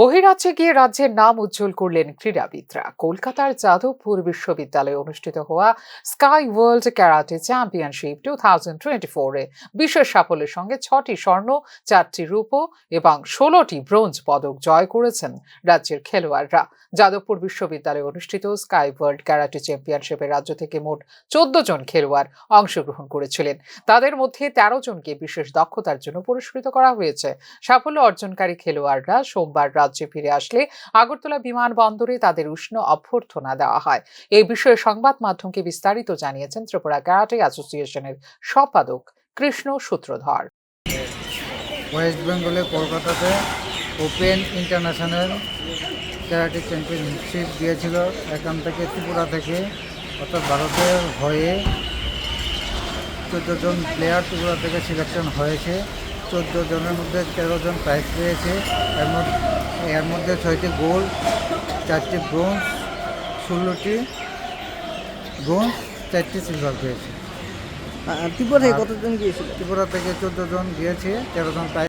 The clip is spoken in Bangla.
বহিরাজ্যে গিয়ে রাজ্যের নাম উজ্জ্বল করলেন ক্রীড়াবিদরা। কলকাতার যাদবপুর বিশ্ববিদ্যালয়ে অনুষ্ঠিত হওয়া স্কাই ওয়ার্ল্ড ক্যারাটে চ্যাম্পিয়নশিপ 2024-এ বিশেষ সাফল্যের সঙ্গে 6টি স্বর্ণ, 4টি রূপো এবং 16টি ব্রোঞ্জ পদক জয় করেছেন রাজ্যের খেলোয়াড়রা। যাদবপুর বিশ্ববিদ্যালয়ে অনুষ্ঠিত স্কাই ওয়ার্ল্ড ক্যারাটে চ্যাম্পিয়নশিপে রাজ্য থেকে মোট 14 জন খেলোয়াড় অংশগ্রহণ করেছিলেন। তাদের মধ্যে 13 জনকে বিশেষ দক্ষতার জন্য পুরস্কৃত করা হয়েছে। সাফল্য অর্জনকারী খেলোয়াড়রা সোমবার রাজ্যে ফিরে আসলে আগরতলা বিমানবন্দরে তাদের উষ্ণ অভ্যর্থনা দেওয়া হয়। এই বিষয়ে সংবাদ মাধ্যমকে বিস্তারিত জানিয়েছেন ত্রিপুরা ক্যারাটে অ্যাসোসিয়েশনের সম্পাদক কৃষ্ণ সূত্রধর। ওয়েস্ট বেঙ্গলে কলকাতাতে ওপেন ইন্টারন্যাশনাল ক্যারাটে চ্যাম্পিয়নশিপ দিয়েছিল। এখান থেকে ত্রিপুরা থেকে অর্থাৎ ভারতের হয়ে 14 জন প্লেয়ার ত্রিপুরা থেকে সিলেকশন হয়েছে। 14 জনের মধ্যে 13 জন প্রাইজ পেয়েছে। এর মধ্যে 6টি গোল্ড, 4টি ব্রোঞ্জ, 16টি ব্রোঞ্জ, 4টি সিলভার পেয়েছে। ত্রিপুরা থেকে কতজন গিয়েছিল? ত্রিপুরা থেকে 14 জন গিয়েছে, 13 জন প্রাইজ